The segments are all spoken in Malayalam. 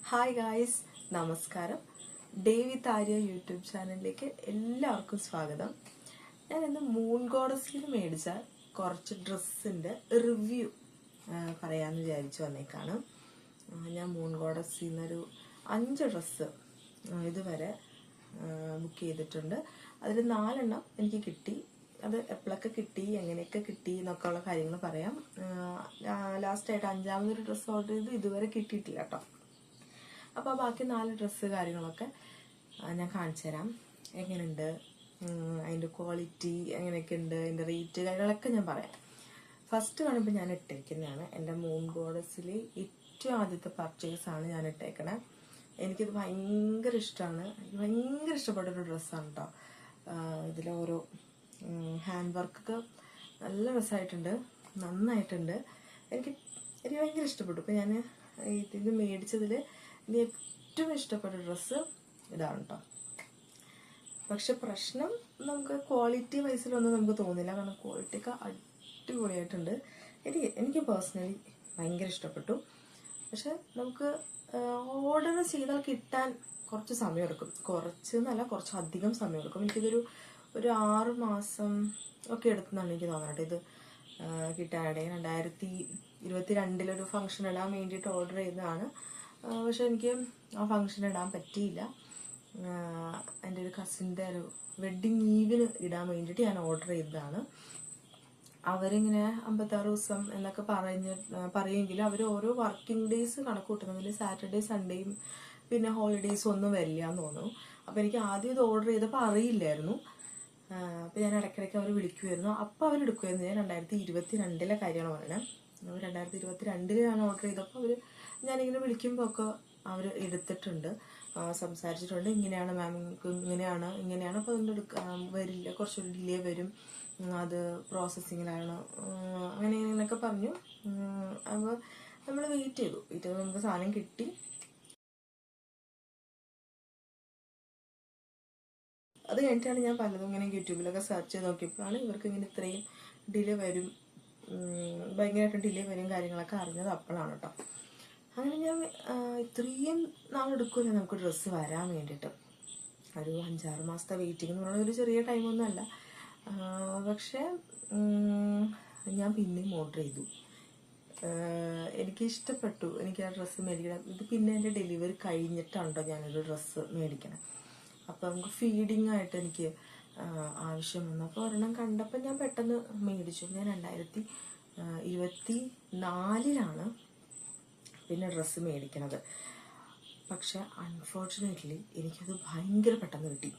ഹായ് ഗായ്സ്, നമസ്കാരം. ഡേ വിത്ത് ആര്യ യൂട്യൂബ് ചാനലിലേക്ക് എല്ലാവർക്കും സ്വാഗതം. ഞാൻ ഇന്ന് മൂൺ ഗോഡസിൽ മേടിച്ച കുറച്ച് ഡ്രസ്സിൻ്റെ റിവ്യൂ പറയാമെന്ന് വിചാരിച്ചു വന്നേക്കാണ്. ഞാൻ മൂൺ ഗോഡസിൽ നിന്നൊരു 5 ഡ്രസ്സ് ഇതുവരെ ബുക്ക് ചെയ്തിട്ടുണ്ട്. അതിൽ 4 എണ്ണം എനിക്ക് കിട്ടി. അത് എപ്പോഴൊക്കെ കിട്ടി, എങ്ങനെയൊക്കെ കിട്ടി എന്നൊക്കെ ഉള്ള കാര്യങ്ങൾ പറയാം. ലാസ്റ്റായിട്ട് 5ാമതൊരു ഡ്രസ്സ് ഓർഡർ ചെയ്ത് ഇതുവരെ കിട്ടിയിട്ടില്ല കേട്ടോ. അപ്പോൾ ബാക്കി 4 ഡ്രസ്സ് കാര്യങ്ങളൊക്കെ ഞാൻ കാണിച്ചു തരാം. എങ്ങനെയുണ്ട്, അതിൻ്റെ ക്വാളിറ്റി എങ്ങനെയൊക്കെ ഉണ്ട്, അതിൻ്റെ റേറ്റ് കാര്യങ്ങളൊക്കെ ഞാൻ പറയാം. ഫസ്റ്റ് കാണുമ്പോൾ ഞാൻ ഇട്ടേക്കുന്നതാണ് എൻ്റെ മൂൺ ഗോഡസിൽ ഏറ്റവും ആദ്യത്തെ പർച്ചേസാണ് ഞാൻ ഇട്ടേക്കണേ. എനിക്കിത് ഭയങ്കര ഇഷ്ടമാണ്. എനിക്ക് ഭയങ്കര ഇഷ്ടപ്പെട്ടൊരു ഡ്രസ്സാണ് കേട്ടോ. ഇതിലോരോ ഹാൻഡ് വർക്കൊക്കെ നല്ല രസമായിട്ടുണ്ട്, നന്നായിട്ടുണ്ട്. എനിക്ക് ഭയങ്കര ഇഷ്ടപ്പെട്ടു. ഇപ്പോൾ ഞാൻ ഇത് മേടിച്ചതിൽ എനിക്ക് ഏറ്റവും ഇഷ്ടപ്പെട്ട ഡ്രസ്സ് ഇതാണ് കേട്ടോ. പക്ഷെ പ്രശ്നം നമുക്ക് ക്വാളിറ്റി വൈസിലൊന്നും നമുക്ക് തോന്നില്ല, കാരണം ക്വാളിറ്റിയൊക്കെ അടിപൊളിയായിട്ടുണ്ട്. എനിക്ക് പേഴ്സണലി ഭയങ്കര ഇഷ്ടപ്പെട്ടു. പക്ഷെ നമുക്ക് ഓർഡർ ചെയ്താൽ കിട്ടാൻ കുറച്ച് സമയമെടുക്കും. കുറച്ച് അധികം സമയമെടുക്കും. എനിക്കിതൊരു 6 മാസം ഒക്കെ എടുത്തെന്നാണ് എനിക്ക് തോന്നുന്നത് ഇത് കിട്ടാനിടെ. 2022 ഫംഗ്ഷൻ ഇടാൻ വേണ്ടിയിട്ട് ഓർഡർ ചെയ്തതാണ്. പക്ഷെ എനിക്ക് ആ ഫംഗ്ഷൻ ഇടാൻ പറ്റിയില്ല. എൻ്റെ ഒരു കസിൻ്റെ ഒരു വെഡ്ഡിങ് ഈവിന് ഇടാൻ വേണ്ടിയിട്ട് ഞാൻ ഓർഡർ ചെയ്തതാണ്. അവരിങ്ങനെ 56 ദിവസം എന്നൊക്കെ പറയുമെങ്കിലും അവർ ഓരോ വർക്കിംഗ് ഡേയ്സ് കണക്ക് കൂട്ടുന്നതിൽ സാറ്റർഡേ സൺഡേയും പിന്നെ ഹോളിഡേയ്സും ഒന്നും വരില്ല എന്ന് തോന്നുന്നു. അപ്പോൾ എനിക്ക് ആദ്യം ഇത് ഓർഡർ ചെയ്തപ്പോൾ അറിയില്ലായിരുന്നു. അപ്പോൾ ഞാൻ ഇടയ്ക്കിടയ്ക്ക് അവർ വിളിക്കുമായിരുന്നു. അപ്പോൾ അവരെടുക്കുമായിരുന്നു. ഞാൻ 2022 കാര്യമാണ് പറയുന്നത്. 2022 ഞാൻ ഓർഡർ ചെയ്തപ്പോൾ ഞാനിങ്ങനെ വിളിക്കുമ്പോൾ ഒക്കെ അവർ എടുത്തിട്ടുണ്ട്, സംസാരിച്ചിട്ടുണ്ട്. ഇങ്ങനെയാണ് മാം, ഇങ്ങനെയാണ് അപ്പോൾ അതുകൊണ്ട് വരില്ല, കുറച്ചൊരു ഡിലേ വരും, അത് പ്രോസസ്സിങ്ങിലാണ്, അങ്ങനെയൊക്കെ പറഞ്ഞു. അപ്പോൾ നമ്മൾ വെയിറ്റ് ചെയ്തു. നമുക്ക് സാധനം കിട്ടി. അത് കഴിഞ്ഞിട്ടാണ് ഞാൻ പലതും ഇങ്ങനെ യൂട്യൂബിലൊക്കെ സെർച്ച് ചെയ്ത് നോക്കിയപ്പോഴാണ് ഇവർക്ക് ഇങ്ങനെ ഇത്രയും ഡിലേ വരും, ഭയങ്കരമായിട്ട് ഡിലേ വരും കാര്യങ്ങളൊക്കെ അറിഞ്ഞത് അപ്പോഴാണ് കേട്ടോ. അങ്ങനെ ഞാൻ ഇത്രയും നാളെടുക്കുമല്ലോ നമുക്ക് ഡ്രസ്സ് വരാൻ വേണ്ടിയിട്ട്. ഒരു 5-6 മാസത്തെ വെയിറ്റിംഗ് എന്ന് പറയുന്നത് ഒരു ചെറിയ ടൈമൊന്നുമല്ല. പക്ഷേ ഞാൻ പിന്നെയും ഓർഡർ ചെയ്തു. എനിക്ക് ഇഷ്ടപ്പെട്ടു. എനിക്ക് ആ ഡ്രസ്സ് മേടിക്കണം. ഇത് പിന്നെ എൻ്റെ ഡെലിവറി കഴിഞ്ഞിട്ടുണ്ടോ ഞാനൊരു ഡ്രസ്സ് മേടിക്കണം. അപ്പോൾ നമുക്ക് ഫീഡിങ് ആയിട്ട് എനിക്ക് ആവശ്യം വന്നു. അപ്പോൾ ഒരെണ്ണം കണ്ടപ്പോൾ ഞാൻ പെട്ടെന്ന് മേടിച്ചു. ഞാൻ 2024 പിന്നെ ഡ്രസ്സ് മേടിക്കണത്. പക്ഷെ അൺഫോർച്ചുനേറ്റ്ലി എനിക്കത് ഭയങ്കര പെട്ടെന്ന് കിട്ടി.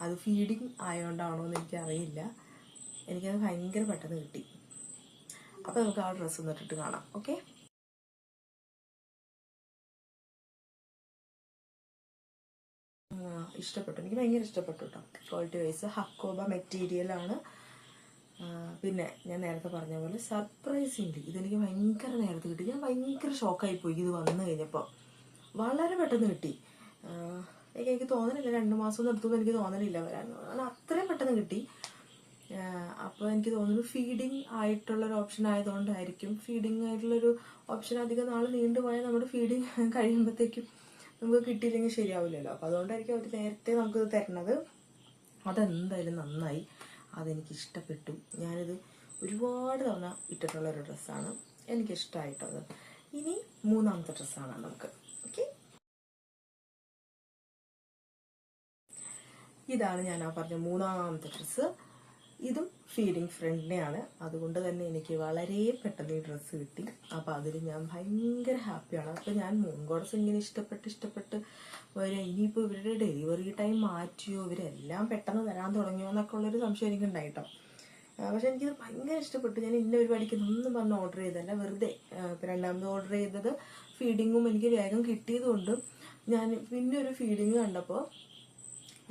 അത് ഫീഡിങ് ആയതുകൊണ്ടാണോ എന്ന് എനിക്കറിയില്ല. എനിക്കത് ഭയങ്കര പെട്ടെന്ന് കിട്ടി. അപ്പോൾ നമുക്ക് ആ ഡ്രസ്സ് ഒന്നിട്ടിട്ട് കാണാം. ഓക്കെ, ഇഷ്ടപ്പെട്ടു. എനിക്ക് ഭയങ്കര ഇഷ്ടപ്പെട്ടു കേട്ടോ. ക്വാളിറ്റി വൈസ് ഹക്കോബ മെറ്റീരിയലാണ്. പിന്നെ ഞാൻ നേരത്തെ പറഞ്ഞ പോലെ സർപ്രൈസിങ് ഇതെനിക്ക് ഭയങ്കര നേരത്തെ കിട്ടി. ഞാൻ ഭയങ്കര ഷോക്കായിപ്പോയി ഇത് വന്നു കഴിഞ്ഞപ്പോൾ. വളരെ പെട്ടെന്ന് കിട്ടി. എനിക്ക് തോന്നണില്ല 2 മാസം എടുത്തു എനിക്ക് തോന്നണില്ല വരാൻ, കാരണം അത്രയും പെട്ടെന്ന് കിട്ടി. അപ്പോൾ എനിക്ക് തോന്നുന്നു ഫീഡിങ് ആയിട്ടുള്ളൊരു ഓപ്ഷൻ ആയതുകൊണ്ടായിരിക്കും. ഫീഡിങ് ആയിട്ടുള്ളൊരു ഓപ്ഷൻ അധികം നാൾ നീണ്ടുപോയാൽ നമ്മുടെ ഫീഡിങ് കഴിയുമ്പോഴത്തേക്കും നമുക്ക് കിട്ടിയില്ലെങ്കിൽ ശരിയാവില്ലല്ലോ. അപ്പോൾ അതുകൊണ്ടായിരിക്കും അവർ നേരത്തെ നമുക്കിത് തരണത്. അതെന്തായാലും നന്നായി, അതെനിക്ക് ഇഷ്ടപ്പെട്ടു. ഞാനിത് ഒരുപാട് തവണ ഇട്ടിട്ടുള്ളൊരു ഡ്രസ്സാണ്, എനിക്കിഷ്ടമായിട്ടുള്ളത്. ഇനി 3ാമത്തെ ഡ്രസ്സാണ് നമുക്ക്. ഓക്കെ, ഇതാണ് ഞാൻ പറഞ്ഞ 3ാമത്തെ ഡ്രസ്സ്. ഇതും ഫീഡിങ് ഫ്രണ്ട്ലിയാണ്. അതുകൊണ്ട് തന്നെ എനിക്ക് വളരെ പെട്ടെന്ന് ഈ ഡ്രസ്സ് കിട്ടി. അപ്പോൾ അതിൽ ഞാൻ ഭയങ്കര ഹാപ്പിയാണ്. അപ്പോൾ ഞാൻ മൂൺ ഗോഡസ് ഇങ്ങനെ ഇഷ്ടപ്പെട്ട് വരിക. ഇനിയിപ്പോൾ ഇവരുടെ ഡെലിവറി ടൈം മാറ്റിയോ, ഇവരെല്ലാം പെട്ടെന്ന് തരാൻ തുടങ്ങിയോ എന്നൊക്കെ ഉള്ളൊരു സംശയം എനിക്കുണ്ടായിട്ടോ. പക്ഷെ എനിക്കിത് ഭയങ്കര ഇഷ്ടപ്പെട്ടു. ഞാൻ ഇന്ന പരിപാടിക്ക് ഒന്നും പറഞ്ഞ് ഓർഡർ ചെയ്തല്ല, വെറുതെ. ഇപ്പോൾ 2ാമത് ഓർഡർ ചെയ്തത് ഫീഡിങ്ങും എനിക്ക് വേഗം കിട്ടിയതുകൊണ്ട് ഞാൻ പിന്നെ ഒരു ഫീഡിങ് കണ്ടപ്പോൾ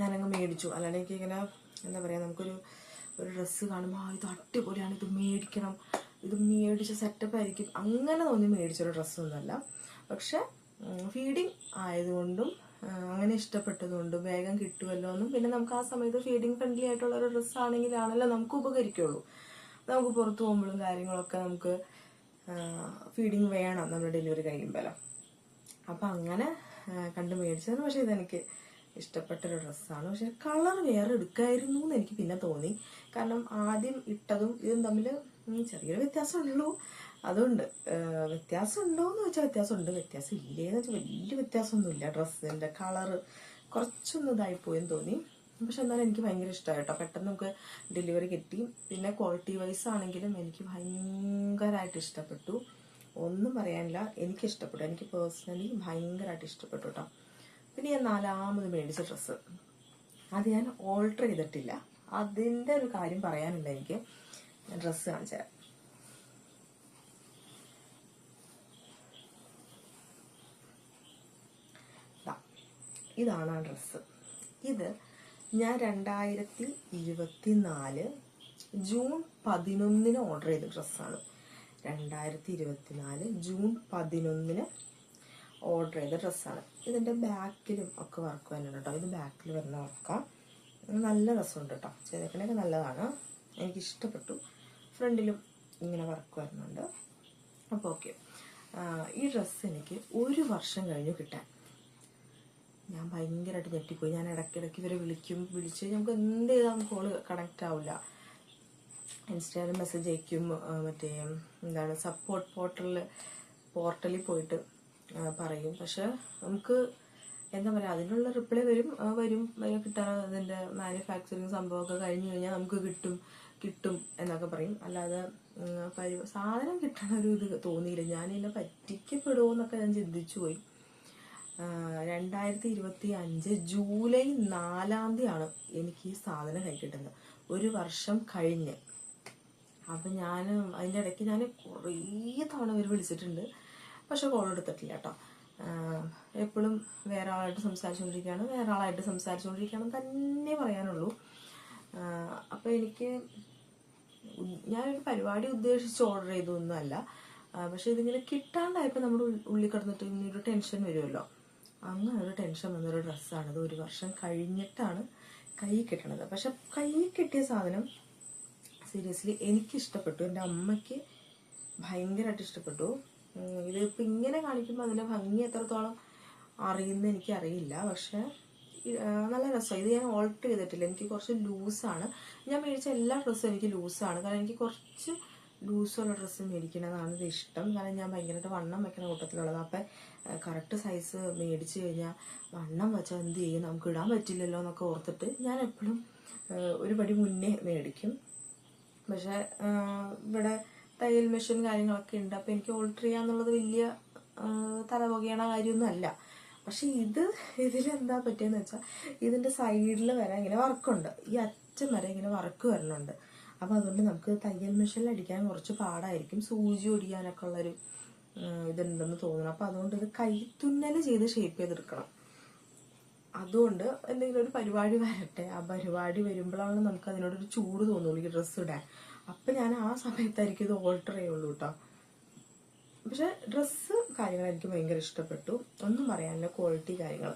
ഞാനങ്ങ് മേടിച്ചു. അല്ലാണ്ട് എനിക്കിങ്ങനെ എന്താ പറയുക, നമുക്കൊരു ഡ്രസ്സ് കാണുമ്പോൾ ഇത് അടിപൊളിയാണ്, ഇത് മേടിക്കണം, ഇത് മേടിച്ച സെറ്റപ്പ് ആയിരിക്കും, അങ്ങനെ തോന്നി മേടിച്ചൊരു ഡ്രസ്സൊന്നുമല്ല. പക്ഷെ ഫീഡിങ് ആയതുകൊണ്ടും അങ്ങനെ ഇഷ്ടപ്പെട്ടതുകൊണ്ടും വേഗം കിട്ടുമല്ലോ എന്നും, പിന്നെ നമുക്ക് ആ സമയത്ത് ഫീഡിങ് ഫ്രണ്ട്ലി ആയിട്ടുള്ള ഒരു ഡ്രസ്സാണെങ്കിലാണല്ലോ നമുക്ക് ഉപകരിക്കുള്ളൂ. നമുക്ക് പുറത്ത് പോകുമ്പോഴും കാര്യങ്ങളൊക്കെ നമുക്ക് ഫീഡിങ് വേണം നമ്മുടെ ഡെലിവറി കഴിയുമ്പോഴല്ലോ. അപ്പം അങ്ങനെ കണ്ട് മേടിച്ചതാണ്. പക്ഷെ ഇതെനിക്ക് ഇഷ്ടപ്പെട്ടൊരു ഡ്രസ്സാണ്. പക്ഷെ കളർ വേറെ എടുക്കായിരുന്നു എന്ന് എനിക്ക് പിന്നെ തോന്നി. കാരണം ആദ്യം ഇട്ടതും ഇതും തമ്മിൽ ചെറിയൊരു വ്യത്യാസമുള്ളൂ. അതുകൊണ്ട് വ്യത്യാസം ഉണ്ടോ എന്ന് വെച്ചാൽ വ്യത്യാസമുണ്ട്, വ്യത്യാസം ഇല്ലേന്ന് വെച്ചാൽ വലിയ വ്യത്യാസമൊന്നുമില്ല. ഡ്രസ്സിൻ്റെ കളറ് കുറച്ചൊന്നും ഇതായിപ്പോയെന്ന് തോന്നി. പക്ഷെ എന്നാലും എനിക്ക് ഭയങ്കര ഇഷ്ടമായി കേട്ടോ. പെട്ടെന്ന് നമുക്ക് ഡെലിവറി കിട്ടി. പിന്നെ ക്വാളിറ്റി വൈസ് ആണെങ്കിലും എനിക്ക് ഭയങ്കരമായിട്ട് ഇഷ്ടപ്പെട്ടു. ഒന്നും പറയാനില്ല, എനിക്ക് ഇഷ്ടപ്പെട്ടു. എനിക്ക് പേഴ്സണലി ഭയങ്കരമായിട്ട് ഇഷ്ടപ്പെട്ടു കേട്ടോ. പിന്നെ ഞാൻ 4ാമത് മേടിച്ച ഡ്രസ്സ്, അത് ഞാൻ ഓൾട്ടർ ചെയ്തിട്ടില്ല. അതിൻ്റെ ഒരു കാര്യം പറയാനില്ല എനിക്ക്. ഞാൻ ഡ്രസ്സ് കാണിച്ചു തരാം. ഇതാണ് ആ ഡ്രസ്സ്. ഇത് ഞാൻ 2024 ജൂൺ 11 ഓർഡർ ചെയ്ത ഡ്രസ്സാണ്. 2024 ജൂൺ 11 ഓർഡർ ചെയ്ത ഡ്രസ്സാണ്. ഇതിൻ്റെ ബാക്കിലും ഒക്കെ വർക്ക് വരുന്നുണ്ട് കേട്ടോ. ഇത് ബാക്കിൽ വരുന്ന വർക്കാം. നല്ല രസമുണ്ട് കേട്ടോ. ചെയ്തേക്കണൊക്കെ നല്ലതാണ്, എനിക്കിഷ്ടപ്പെട്ടു. ഫ്രണ്ടിലും ഇങ്ങനെ വർക്ക് വരുന്നുണ്ട്. അപ്പോൾ ഓക്കെ, ഈ ഡ്രസ്സ് എനിക്ക് 1 വർഷം കഴിഞ്ഞു കിട്ടാൻ. ഞാൻ ഭയങ്കരമായിട്ട് ഞെട്ടിപ്പോയി. ഞാൻ ഇടയ്ക്കിടയ്ക്ക് ഇവരെ വിളിച്ച് നമുക്ക് എന്ത് ചെയ്താൽ കോള് കണക്റ്റ് ആവില്ല. ഇൻസ്റ്റാഗ്രാം മെസ്സേജ് അയക്കും, മറ്റേ എന്താണ് സപ്പോർട്ട് പോർട്ടലിൽ പോയിട്ട് പറയും. പക്ഷെ നമുക്ക് എന്താ പറയുക, അതിനുള്ള റിപ്ലൈ വരും കിട്ടാൻ. അതിൻ്റെ മാനുഫാക്ചറിങ് സംഭവമൊക്കെ കഴിഞ്ഞ് കഴിഞ്ഞാൽ നമുക്ക് കിട്ടും എന്നൊക്കെ പറയും. അല്ലാതെ സാധനം കിട്ടണ ഒരു ഇത് തോന്നിയില്ല. ഞാൻ എന്നെ പറ്റിക്കപ്പെടുമോ എന്നൊക്കെ ഞാൻ ചിന്തിച്ചു പോയി. 2025 ജൂലൈ 4 എനിക്ക് ഈ സാധനം കൈ കിട്ടുന്നത്, 1 വർഷം കഴിഞ്ഞ്. അപ്പം ഞാൻ അതിൻ്റെ ഇടയ്ക്ക് ഞാൻ കുറേ തവണ ഇവർ വിളിച്ചിട്ടുണ്ട്, പക്ഷെ കോൾ എടുത്തിട്ടില്ല കേട്ടോ. എപ്പോഴും വേറെ ആളായിട്ട് സംസാരിച്ചുകൊണ്ടിരിക്കുകയാണ് തന്നെ പറയാനുള്ളൂ. അപ്പോൾ ഞാനൊരു പരിപാടി ഉദ്ദേശിച്ച് ഓർഡർ ചെയ്തൊന്നുമല്ല. പക്ഷെ ഇതിങ്ങനെ കിട്ടാണ്ടായപ്പോൾ നമ്മുടെ ഉള്ളിൽ കിടന്നിട്ട് ഇങ്ങനൊരു ടെൻഷൻ വരുമല്ലോ. അങ്ങനെ ഒരു ടെൻഷൻ വന്നൊരു ഡ്രസ്സാണ്. ഇത് 1 വർഷം കഴിഞ്ഞിട്ടാണ് കൈ കിട്ടണത്. പക്ഷെ കൈ കിട്ടിയ സാധനം സീരിയസ്ലി എനിക്കിഷ്ടപ്പെട്ടു. എൻ്റെ അമ്മയ്ക്ക് ഭയങ്കരമായിട്ട് ഇഷ്ടപ്പെട്ടു. ഇതിപ്പോൾ ഇങ്ങനെ കാണിക്കുമ്പോൾ അതിൻ്റെ ഭംഗി എത്രത്തോളം അറിയുന്നത് എനിക്കറിയില്ല. പക്ഷെ നല്ല രസമാണ്. ഇത് ഞാൻ ഓൾട്ടർ ചെയ്തിട്ടില്ല. എനിക്ക് കുറച്ച് ലൂസാണ്. ഞാൻ മേടിച്ച എല്ലാ ഡ്രസ്സും എനിക്ക് ലൂസാണ്. കാരണം എനിക്ക് കുറച്ച് ലൂസുള്ള ഡ്രസ്സ് മേടിക്കണതാണ് ഇത് ഇഷ്ടം. കാരണം ഞാൻ ഭയങ്കരമായിട്ട് വണ്ണം വെക്കുന്ന കൂട്ടത്തിലുള്ളത്. അപ്പം കറക്റ്റ് സൈസ് മേടിച്ച് കഴിഞ്ഞാൽ വണ്ണം വെച്ചാൽ എന്ത് ചെയ്യും, നമുക്ക് ഇടാൻ പറ്റില്ലല്ലോ എന്നൊക്കെ ഓർത്തിട്ട് ഞാൻ എപ്പോഴും ഒരു പടി മുന്നേ മേടിക്കും. പക്ഷെ ഇവിടെ തയ്യൽ മെഷീൻ കാര്യങ്ങളൊക്കെ ഉണ്ട്. അപ്പം എനിക്ക് ഓൾട്ടർ ചെയ്യാന്നുള്ളത് വലിയ തലപുകയണ കാര്യമൊന്നും അല്ല. പക്ഷെ ഇതിലെന്താ പറ്റിയെന്ന് വെച്ചാൽ ഇതിൻ്റെ സൈഡിൽ വരെ ഇങ്ങനെ വർക്കുണ്ട്. ഈ അറ്റം വരെ ഇങ്ങനെ വർക്ക് വരുന്നുണ്ട്. അപ്പം അതുകൊണ്ട് നമുക്ക് തയ്യൽ മെഷീനിൽ അടിക്കാൻ കുറച്ച് പാടായിരിക്കും. സൂചി ഒടിയാനൊക്കെ ഉള്ളൊരു ഇതുണ്ടെന്ന് തോന്നുന്നു. അപ്പം അതുകൊണ്ട് ഇത് കൈത്തുന്നൽ ചെയ്ത് ഷേപ്പ് ചെയ്തെടുക്കണം. അതുകൊണ്ട് എന്തെങ്കിലും ഒരു പരിപാടി വരട്ടെ, ആ പരിപാടി വരുമ്പോഴാണ് നമുക്ക് അതിനോടൊരു ചൂട് തോന്നുള്ളൂ ഈ ഡ്രസ്സ് ഇടാൻ. അപ്പം ഞാൻ ആ സമയത്തായിരിക്കും ഇത് ഓൾട്ടർ ചെയ്യുള്ളൂ കേട്ടോ. പക്ഷെ ഡ്രസ്സ് കാര്യങ്ങൾ എനിക്ക് ഭയങ്കര ഇഷ്ടപ്പെട്ടു. ഒന്നും പറയാനില്ല, ക്വാളിറ്റി കാര്യങ്ങൾ.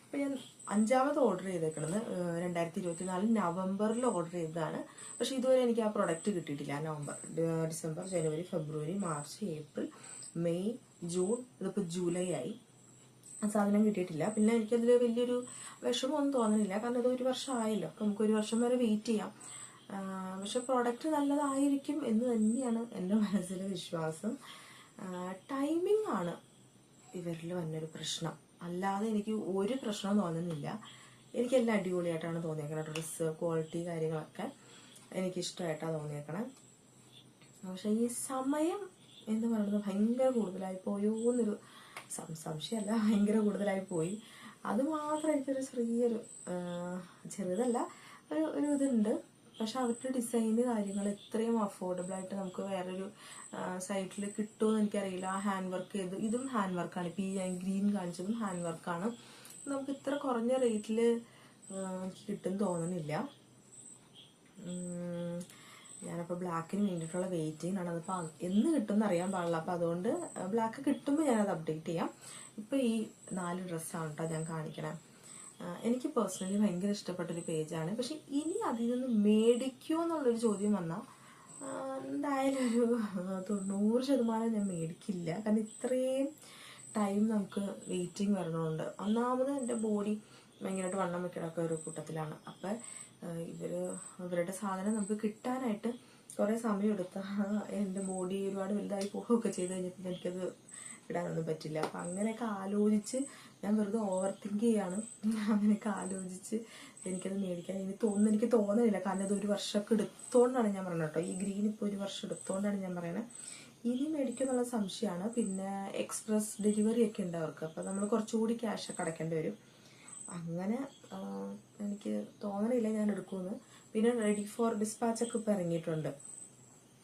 അപ്പം ഞാൻ 5ാമത് ഓർഡർ ചെയ്തേക്കണത് 2024 നവംബറിൽ ഓർഡർ ചെയ്തതാണ്. പക്ഷെ ഇതുവരെ എനിക്ക് ആ പ്രൊഡക്റ്റ് കിട്ടിയിട്ടില്ല. നവംബർ, ഡിസംബർ, ജനുവരി, ഫെബ്രുവരി, മാർച്ച്, ഏപ്രിൽ, മെയ്, ജൂൺ, ഇതിപ്പോൾ ജൂലൈ ആയി. ആ സാധനം കിട്ടിയിട്ടില്ല. പിന്നെ എനിക്കതിൽ വലിയൊരു വിഷമമൊന്നും തോന്നുന്നില്ല. കാരണം ഇത് 1 വർഷം ആയല്ലോ. അപ്പം നമുക്ക് 1 വർഷം വരെ വെയിറ്റ് ചെയ്യാം. പക്ഷെ പ്രോഡക്റ്റ് നല്ലതായിരിക്കും എന്ന് തന്നെയാണ് എൻ്റെ മനസ്സിലെ വിശ്വാസം. ടൈമിംഗ് ആണ് ഇവരിൽ വന്നൊരു പ്രശ്നം. അല്ലാതെ എനിക്ക് ഒരു പ്രശ്നവും തോന്നുന്നില്ല. എനിക്കെല്ലാം അടിപൊളിയായിട്ടാണ് തോന്നിയേക്കണത്. ഡ്രസ്സ് ക്വാളിറ്റി കാര്യങ്ങളൊക്കെ എനിക്കിഷ്ടമായിട്ടാണ് തോന്നിയേക്കണേ. പക്ഷെ ഈ സമയം എന്ന് പറയുന്നത് ഭയങ്കര കൂടുതലായി പോയോ എന്നൊരു സംശയമല്ല, ഭയങ്കര കൂടുതലായി പോയി. അത് മാത്രം എനിക്കൊരു ചെറുതല്ല, ഒരു ഇതുണ്ട്. പക്ഷെ അവരുടെ ഡിസൈന് കാര്യങ്ങൾ ഇത്രയും അഫോർഡബിളായിട്ട് നമുക്ക് വേറൊരു സൈറ്റിൽ കിട്ടുമെന്ന് എനിക്കറിയില്ല. ആ ഹാൻഡ് വർക്ക് ഇതും ഹാൻഡ് വർക്കാണ്. ഇപ്പോൾ ഈ ഗ്രീൻ കാണിച്ചതും ഹാൻഡ് വർക്കാണ്. നമുക്ക് ഇത്ര കുറഞ്ഞ റേറ്റിൽ എനിക്ക് കിട്ടും തോന്നുന്നില്ല. ഞാനപ്പോൾ ബ്ലാക്കിന് വേണ്ടിയിട്ടുള്ള വെയിറ്റിംഗ് ആണ്. അതിപ്പോൾ എന്ന് കിട്ടുമെന്ന് അറിയാൻ പാടില്ല. അപ്പോൾ അതുകൊണ്ട് ബ്ലാക്ക് കിട്ടുമ്പോൾ ഞാനത് അപ്ഡേറ്റ് ചെയ്യാം. ഇപ്പോൾ ഈ 4 ഡ്രസ്സാണ് കേട്ടോ ഞാൻ കാണിക്കണേ. എനിക്ക് പേഴ്സണലി ഭയങ്കര ഇഷ്ടപ്പെട്ടൊരു പേജാണ്. പക്ഷെ ഇനി അതിൽ നിന്ന് മേടിക്കുമോ എന്നുള്ളൊരു ചോദ്യം വന്നാൽ എന്തായാലും ഒരു 90% ഞാൻ മേടിക്കില്ല. കാരണം ഇത്രയും ടൈം നമുക്ക് വെയിറ്റിംഗ് വരണമുണ്ട്. ഒന്നാമത് എൻ്റെ ബോഡി ഭയങ്കരമായിട്ട് വണ്ണം വെക്കണൊക്കെ ഒരു കൂട്ടത്തിലാണ്. അപ്പം ഇവരുടെ സാധനം നമുക്ക് കിട്ടാനായിട്ട് കുറേ സമയം എടുത്ത എൻ്റെ ബോഡി ഒരുപാട് വലുതായി പോവുകയൊക്കെ ചെയ്ത് കഴിഞ്ഞപ്പോൾ എനിക്കത് ഇടാനൊന്നും പറ്റില്ല. അപ്പം അങ്ങനെയൊക്കെ ആലോചിച്ച് ഞാൻ വെറുതെ ഓവർ തിങ്ക് ചെയ്യാണ്. അങ്ങനെയൊക്കെ ആലോചിച്ച് എനിക്കത് മേടിക്കാൻ എനിക്ക് തോന്നുന്നില്ല. കാരണം ഇത് 1 വർഷമൊക്കെ എടുത്തോണ്ടാണ് ഞാൻ പറയുന്നത് കേട്ടോ. ഈ ഗ്രീൻ ഇപ്പോൾ 1 വർഷം എടുത്തോണ്ടാണ് ഞാൻ പറയുന്നത്. ഇനി മേടിക്കുന്നുള്ള സംശയമാണ്. പിന്നെ എക്സ്പ്രസ് ഡെലിവറി ഒക്കെ ഉണ്ട് അവർക്ക്. അപ്പം നമ്മൾ കുറച്ചുകൂടി ക്യാഷൊക്കെ അടയ്ക്കേണ്ടി വരും. അങ്ങനെ എനിക്ക് തോന്നണില്ല ഞാൻ എടുക്കുമെന്ന്. പിന്നെ റെഡി ഫോർ ഡിസ്പാച്ചൊക്കെ ഇപ്പോൾ ഇറങ്ങിയിട്ടുണ്ട്.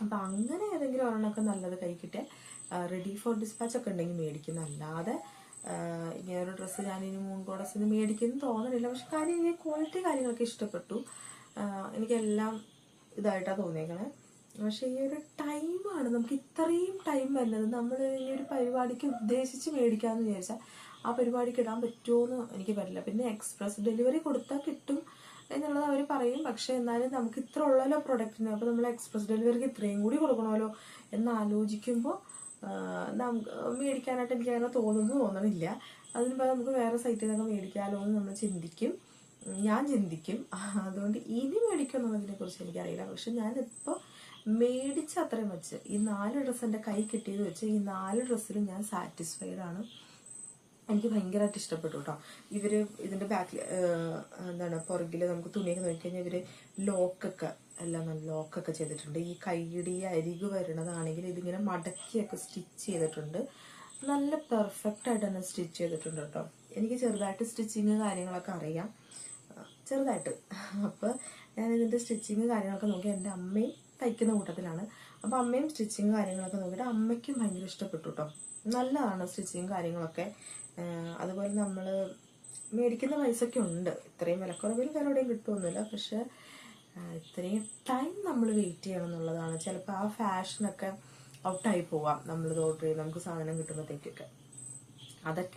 അപ്പം അങ്ങനെ ഏതെങ്കിലും ഒരെണ്ണമൊക്കെ നല്ലത് കൈ കിട്ടിയാൽ റെഡി ഫോർ ഡിസ്പാച്ചൊക്കെ ഉണ്ടെങ്കിൽ മേടിക്കുന്നു. അല്ലാതെ ഇങ്ങനൊരു ഡ്രസ്സ് ഞാനിനി മൂൺ ഗോഡസിന് മേടിക്കുന്നു തോന്നണില്ല. പക്ഷെ കാര്യം എനിക്ക് ക്വാളിറ്റി കാര്യങ്ങളൊക്കെ ഇഷ്ടപ്പെട്ടു. എനിക്കെല്ലാം ഇതായിട്ടാണ് തോന്നിയേക്കണേ. പക്ഷെ ഈ ഒരു ടൈമാണ് നമുക്ക് ഇത്രയും ടൈം വരുന്നത്. നമ്മൾ ഈ ഒരു പരിപാടിക്ക് ഉദ്ദേശിച്ച് മേടിക്കാമെന്ന് വിചാരിച്ചാൽ ആ പരിപാടിക്ക് ഇടാൻ പറ്റുമോ എന്ന് എനിക്ക് പറ്റില്ല. പിന്നെ എക്സ്പ്രസ് ഡെലിവറി കൊടുത്താൽ കിട്ടും എന്നുള്ളത് അവർ പറയും. പക്ഷെ എന്നാലും നമുക്ക് ഇത്ര ഉള്ളല്ലോ പ്രൊഡക്റ്റിന്. അപ്പോൾ നമ്മൾ എക്സ്പ്രസ് ഡെലിവറിക്ക് ഇത്രയും കൂടി കൊടുക്കണമല്ലോ എന്ന് ആലോചിക്കുമ്പോൾ നമുക്ക് മേടിക്കാനായിട്ട് എനിക്ക് അങ്ങനെ തോന്നണില്ല. അതിന് പകരം നമുക്ക് വേറെ സൈറ്റിൽ നിന്നൊക്കെ മേടിക്കാമല്ലോ എന്ന് നമ്മൾ ഞാൻ ചിന്തിക്കും. അതുകൊണ്ട് ഇനി മേടിക്കും എന്നുള്ളതിനെ കുറിച്ച് എനിക്കറിയില്ല. പക്ഷെ ഞാനിപ്പോൾ മേടിച്ച അത്രയും വെച്ച് ഈ 4 ഡ്രസ്സ് എൻ്റെ കൈ കിട്ടിയത് വെച്ച് ഈ 4 ഡ്രസ്സിലും ഞാൻ സാറ്റിസ്ഫൈഡ് ആണ്. എനിക്ക് ഭയങ്കരമായിട്ട് ഇഷ്ടപ്പെട്ടു കേട്ടോ. ഇതിൻ്റെ ബാക്കിൽ പുറകിൽ നമുക്ക് തുണിയൊക്കെ നോക്കിക്കഴിഞ്ഞാൽ എല്ലാം നല്ല ലോക്കൊക്കെ ചെയ്തിട്ടുണ്ട്. ഈ കൈയുടെ ഈ അരികു വരുന്നതാണെങ്കിൽ ഇതിങ്ങനെ മടക്കിയൊക്കെ സ്റ്റിച്ച് ചെയ്തിട്ടുണ്ട്. നല്ല പെർഫെക്റ്റ് ആയിട്ട് തന്നെ സ്റ്റിച്ച് ചെയ്തിട്ടുണ്ട് കേട്ടോ. എനിക്ക് ചെറുതായിട്ട് സ്റ്റിച്ചിങ് കാര്യങ്ങളൊക്കെ അറിയാം, ചെറുതായിട്ട്. അപ്പോൾ ഞാൻ ഇതിൻ്റെ സ്റ്റിച്ചിങ് കാര്യങ്ങളൊക്കെ നോക്കി. എൻ്റെ അമ്മയും തയ്ക്കുന്ന കൂട്ടത്തിലാണ്. അപ്പോൾ അമ്മയും സ്റ്റിച്ചിങ് കാര്യങ്ങളൊക്കെ നോക്കിയിട്ട് അമ്മയ്ക്കും ഭയങ്കര ഇഷ്ടപ്പെട്ടു കേട്ടോ. നല്ലതാണ് സ്റ്റിച്ചിങ് കാര്യങ്ങളൊക്കെ. അതുപോലെ നമ്മൾ മേടിക്കുന്ന പൈസയൊക്കെ ഉണ്ട്. ഇത്രയും വിലക്കുറവിൽ വേറെ എവിടെയും കിട്ടുമൊന്നുമില്ല. പക്ഷെ ഇത്രയും ടൈം നമ്മൾ വെയിറ്റ് ചെയ്യണം എന്നുള്ളതാണ്. ചിലപ്പോൾ ആ ഫാഷനൊക്കെ ഔട്ടായി പോവാം. നമ്മളിത് ഓർഡർ ചെയ്ത് നമുക്ക് സാധനം കിട്ടുമ്പോഴത്തേക്കൊക്കെ.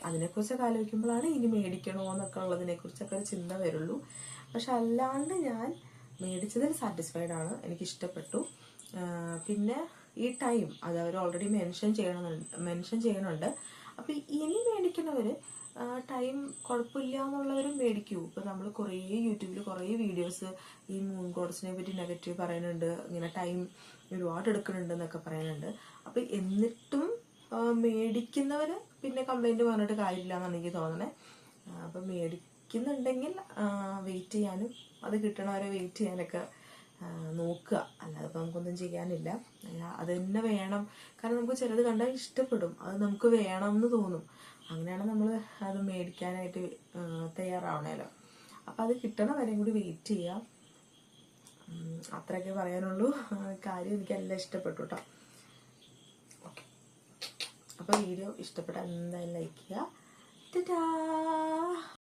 അതിനെക്കുറിച്ചൊക്കെ ആലോചിക്കുമ്പോഴാണ് ഇനി മേടിക്കണോ എന്നൊക്കെ ഉള്ളതിനെക്കുറിച്ചൊക്കെ ഒരു ചിന്ത വരുള്ളൂ. പക്ഷെ അല്ലാണ്ട് ഞാൻ മേടിച്ചതിൽ സാറ്റിസ്ഫൈഡ് ആണ്. എനിക്കിഷ്ടപ്പെട്ടു. പിന്നെ ഈ ടൈം അത് അവർ ഓൾറെഡി മെൻഷൻ ചെയ്യണുണ്ട്. അപ്പം ഇനി മേടിക്കുന്നവർ ടൈം കുഴപ്പമില്ല എന്നുള്ളവരും മേടിക്കൂ. ഇപ്പം നമ്മൾ കുറേ യൂട്യൂബിൽ കുറേ വീഡിയോസ് ഈ മൂൺ ഗോഡസിനെ പറ്റി നെഗറ്റീവ് പറയുന്നുണ്ട്. ഇങ്ങനെ ടൈം ഒരുപാട് എടുക്കുന്നുണ്ട് എന്നൊക്കെ പറയുന്നുണ്ട്. അപ്പം എന്നിട്ടും മേടിക്കുന്നവർ പിന്നെ കംപ്ലൈൻറ്റ് പറഞ്ഞിട്ട് കാര്യമില്ല എന്നാണ് എനിക്ക് തോന്നണേ. അപ്പം മേടിക്കുന്നുണ്ടെങ്കിൽ വെയിറ്റ് ചെയ്യാനും അത് കിട്ടണവരെ വെയിറ്റ് ചെയ്യാനൊക്കെ നോക്കുക. അല്ലാതെ ഇപ്പം നമുക്കൊന്നും ചെയ്യാനില്ല. അത് തന്നെ വേണം. കാരണം നമുക്ക് ചിലത് കണ്ടാൽ ഇഷ്ടപ്പെടും, അത് നമുക്ക് വേണം എന്ന് തോന്നും. അങ്ങനെയാണ് നമ്മൾ അത് മേടിക്കാനായിട്ട് തയ്യാറാവണമല്ലോ. അപ്പം അത് കിട്ടണ വരെയും കൂടി വെയിറ്റ് ചെയ്യാം. അത്രയൊക്കെ പറയാനുള്ളൂ. കാര്യം എനിക്കെല്ലാം ഇഷ്ടപ്പെട്ടു കേട്ടോ. ഓക്കെ, അപ്പോൾ വീഡിയോ ഇഷ്ടപ്പെട്ടാൽ എന്തായാലും ലൈക്ക് ചെയ്യുക. ടാറ്റാ.